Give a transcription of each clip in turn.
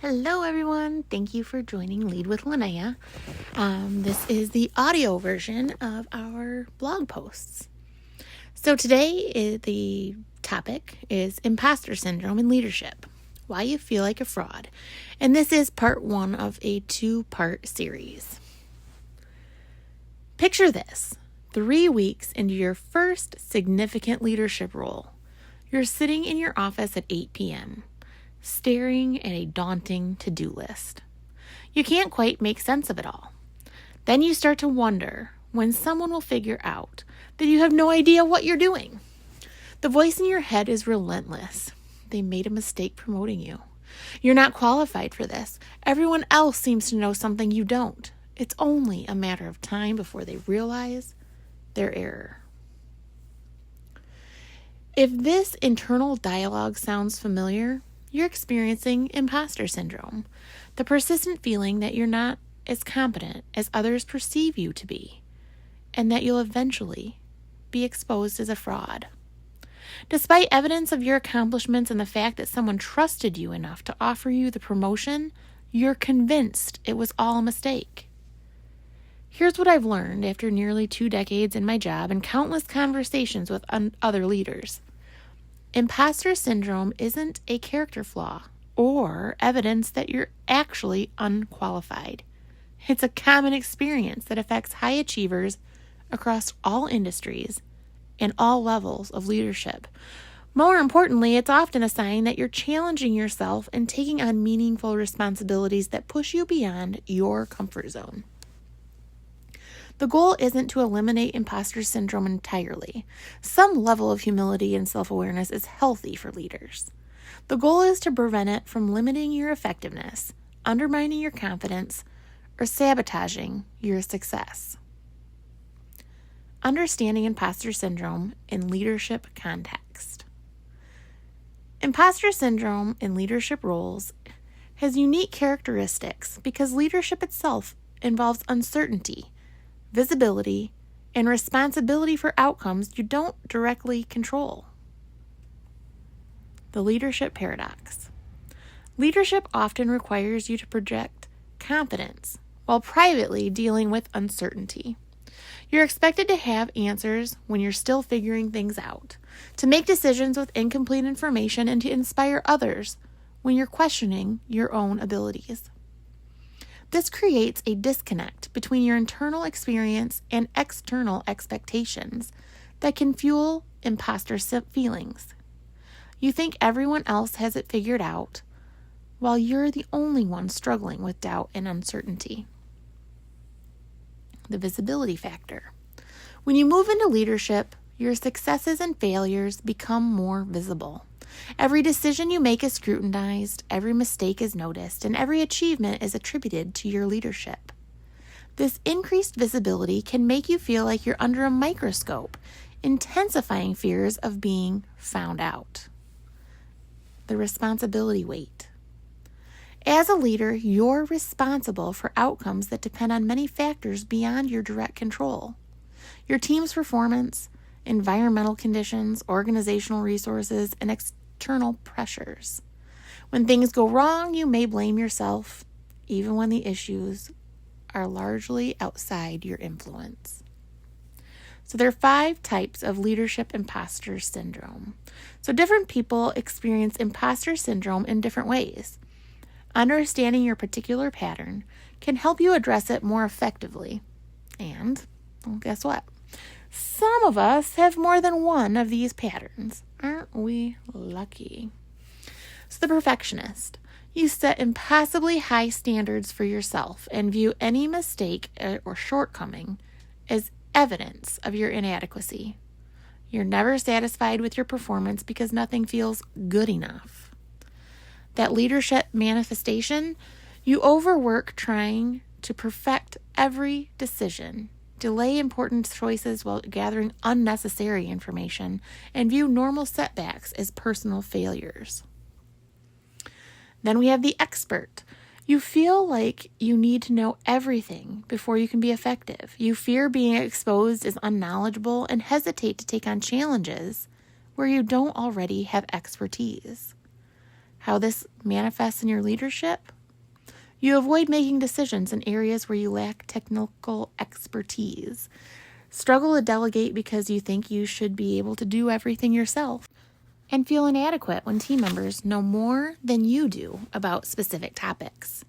Hello, everyone. Thank you for joining Lead with Linnea. This is the audio version of our blog posts. So today, the topic is imposter syndrome in leadership, why you feel like a fraud. And this is part 1 of a 2-part series. Picture this: 3 weeks into your first significant leadership role. You're sitting in your office at 8 p.m., staring at a daunting to-do list. You can't quite make sense of it all. Then you start to wonder when someone will figure out that you have no idea what you're doing. The voice in your head is relentless. They made a mistake promoting you. You're not qualified for this. Everyone else seems to know something you don't. It's only a matter of time before they realize their error. If this internal dialogue sounds familiar, you're experiencing imposter syndrome, the persistent feeling that you're not as competent as others perceive you to be, and that you'll eventually be exposed as a fraud. Despite evidence of your accomplishments and the fact that someone trusted you enough to offer you the promotion, you're convinced it was all a mistake. Here's what I've learned after nearly 2 decades in my job and countless conversations with other leaders. Imposter syndrome isn't a character flaw or evidence that you're actually unqualified. It's a common experience that affects high achievers across all industries and all levels of leadership. More importantly, it's often a sign that you're challenging yourself and taking on meaningful responsibilities that push you beyond your comfort zone. The goal isn't to eliminate imposter syndrome entirely. Some level of humility and self-awareness is healthy for leaders. The goal is to prevent it from limiting your effectiveness, undermining your confidence, or sabotaging your success. Understanding imposter syndrome in leadership context. Imposter syndrome in leadership roles has unique characteristics because leadership itself involves uncertainty, visibility, and responsibility for outcomes you don't directly control. The leadership paradox. Leadership often requires you to project confidence while privately dealing with uncertainty. You're expected to have answers when you're still figuring things out, to make decisions with incomplete information, and to inspire others when you're questioning your own abilities. This creates a disconnect between your internal experience and external expectations that can fuel imposter feelings. You think everyone else has it figured out, while you're the only one struggling with doubt and uncertainty. The visibility factor. When you move into leadership, your successes and failures become more visible. Every decision you make is scrutinized, every mistake is noticed, and every achievement is attributed to your leadership. This increased visibility can make you feel like you're under a microscope, intensifying fears of being found out. The responsibility weight. As a leader, you're responsible for outcomes that depend on many factors beyond your direct control. Your team's performance, environmental conditions, organizational resources, and external pressures. When things go wrong, you may blame yourself, even when the issues are largely outside your influence. So there are 5 types of leadership imposter syndrome. So different people experience imposter syndrome in different ways. Understanding your particular pattern can help you address it more effectively. And, well, guess what? Some of us have more than one of these patterns. Aren't we lucky? So the perfectionist. You set impossibly high standards for yourself and view any mistake or shortcoming as evidence of your inadequacy. You're never satisfied with your performance because nothing feels good enough. That leadership manifestation, you overwork trying to perfect every decision, delay important choices while gathering unnecessary information, and view normal setbacks as personal failures. Then we have the expert. You feel like you need to know everything before you can be effective. You fear being exposed as unknowledgeable and hesitate to take on challenges where you don't already have expertise. How this manifests in your leadership? You avoid making decisions in areas where you lack technical expertise. Struggle to delegate because you think you should be able to do everything yourself. And feel inadequate when team members know more than you do about specific topics.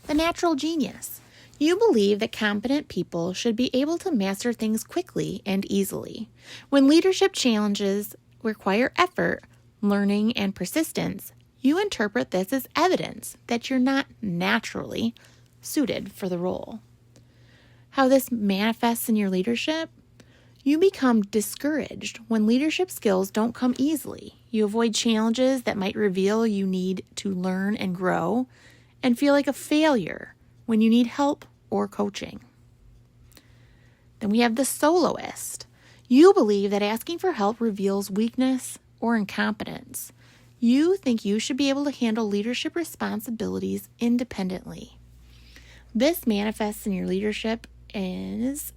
The natural genius. You believe that competent people should be able to master things quickly and easily. When leadership challenges require effort, learning, and persistence, you interpret this as evidence that you're not naturally suited for the role. How this manifests in your leadership? You become discouraged when leadership skills don't come easily. You avoid challenges that might reveal you need to learn and grow, and feel like a failure when you need help or coaching. Then we have the soloist. You believe that asking for help reveals weakness or incompetence. You think you should be able to handle leadership responsibilities independently. This manifests in your leadership as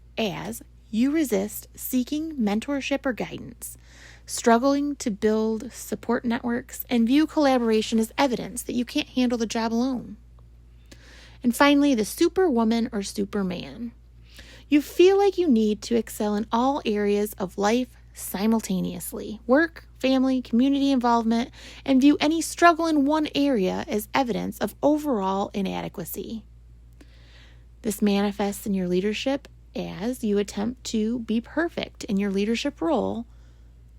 you resist seeking mentorship or guidance, struggling to build support networks, and view collaboration as evidence that you can't handle the job alone. And finally, the superwoman or superman. You feel like you need to excel in all areas of life simultaneously: work, family, community involvement, and view any struggle in one area as evidence of overall inadequacy. This manifests in your leadership as you attempt to be perfect in your leadership role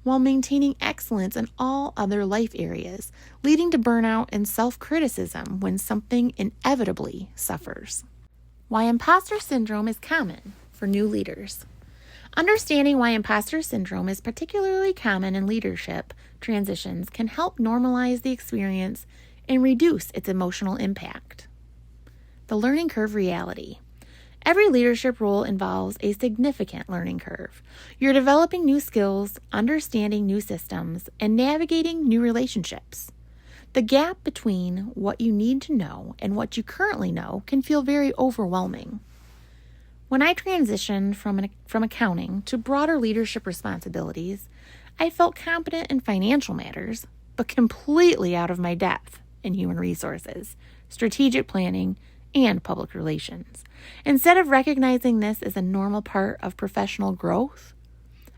while maintaining excellence in all other life areas, leading to burnout and self-criticism when something inevitably suffers. Why imposter syndrome is common for new leaders. Understanding why imposter syndrome is particularly common in leadership transitions can help normalize the experience and reduce its emotional impact. The learning curve reality. Every leadership role involves a significant learning curve. You're developing new skills, understanding new systems, and navigating new relationships. The gap between what you need to know and what you currently know can feel very overwhelming. When I transitioned from accounting to broader leadership responsibilities, I felt competent in financial matters, but completely out of my depth in human resources, strategic planning, and public relations. Instead of recognizing this as a normal part of professional growth,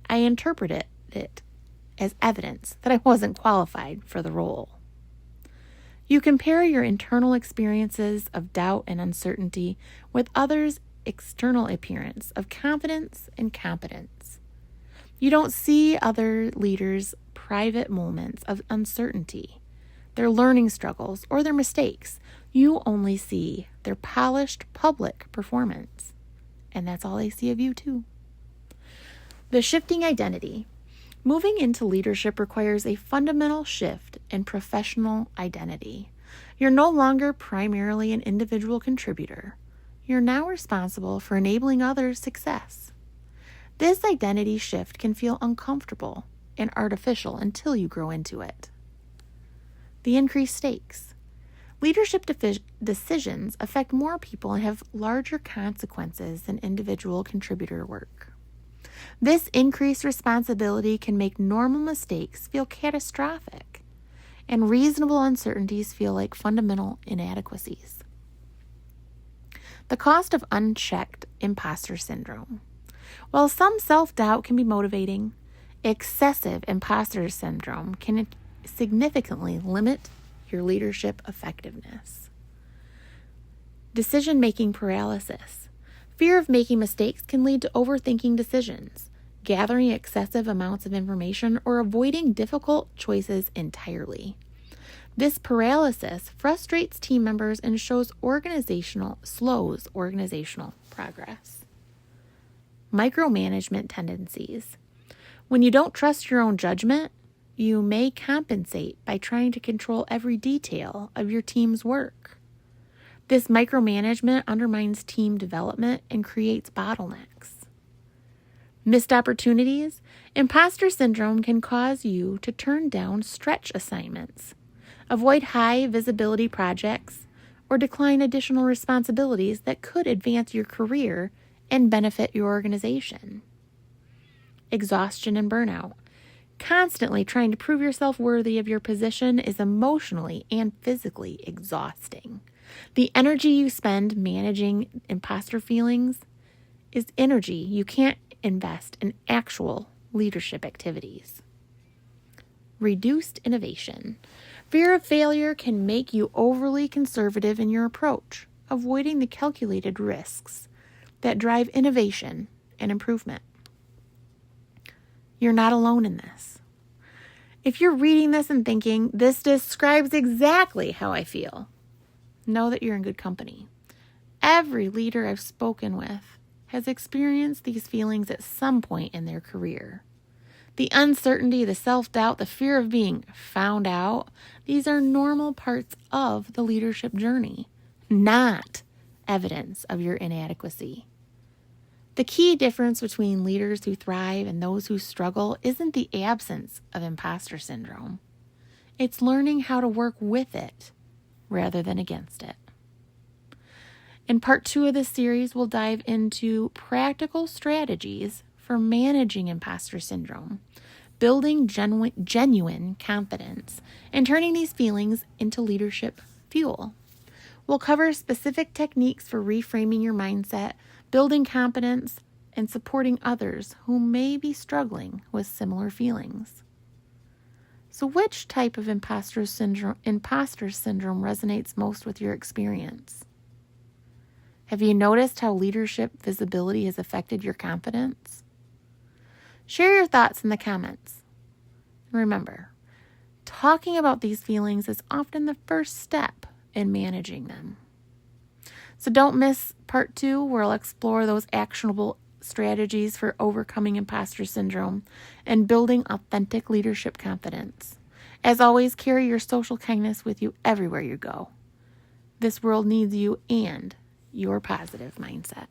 I interpreted it as evidence that I wasn't qualified for the role. You compare your internal experiences of doubt and uncertainty with others' external appearance of confidence and competence. You don't see other leaders' private moments of uncertainty, their learning struggles, or their mistakes. You only see their polished public performance. And that's all they see of you too. The shifting identity. Moving into leadership requires a fundamental shift in professional identity. You're no longer primarily an individual contributor. You're now responsible for enabling others' success. This identity shift can feel uncomfortable and artificial until you grow into it. The increased stakes. Leadership decisions affect more people and have larger consequences than individual contributor work. This increased responsibility can make normal mistakes feel catastrophic, and reasonable uncertainties feel like fundamental inadequacies. The cost of unchecked imposter syndrome. While some self-doubt can be motivating, excessive imposter syndrome can significantly limit your leadership effectiveness. Decision-making paralysis. Fear of making mistakes can lead to overthinking decisions, gathering excessive amounts of information, or avoiding difficult choices entirely. This paralysis frustrates team members and slows organizational progress. Micromanagement tendencies. When you don't trust your own judgment, you may compensate by trying to control every detail of your team's work. This micromanagement undermines team development and creates bottlenecks. Missed opportunities. Imposter syndrome can cause you to turn down stretch assignments, avoid high visibility projects, or decline additional responsibilities that could advance your career and benefit your organization. Exhaustion and burnout. Constantly trying to prove yourself worthy of your position is emotionally and physically exhausting. The energy you spend managing imposter feelings is energy you can't invest in actual leadership activities. Reduced innovation. Fear of failure can make you overly conservative in your approach, avoiding the calculated risks that drive innovation and improvement. You're not alone in this. If you're reading this and thinking, this describes exactly how I feel, know that you're in good company. Every leader I've spoken with has experienced these feelings at some point in their career. The uncertainty, the self-doubt, the fear of being found out, these are normal parts of the leadership journey, not evidence of your inadequacy. The key difference between leaders who thrive and those who struggle isn't the absence of imposter syndrome. It's learning how to work with it rather than against it. In part 2 of this series, we'll dive into practical strategies for managing imposter syndrome, building genuine confidence, and turning these feelings into leadership fuel. We'll cover specific techniques for reframing your mindset, building confidence, and supporting others who may be struggling with similar feelings. So which type of imposter syndrome resonates most with your experience? Have you noticed how leadership visibility has affected your confidence? Share your thoughts in the comments. Remember, talking about these feelings is often the first step in managing them. So don't miss part 2, where I'll explore those actionable strategies for overcoming imposter syndrome and building authentic leadership confidence. As always, carry your social kindness with you everywhere you go. This world needs you and your positive mindset.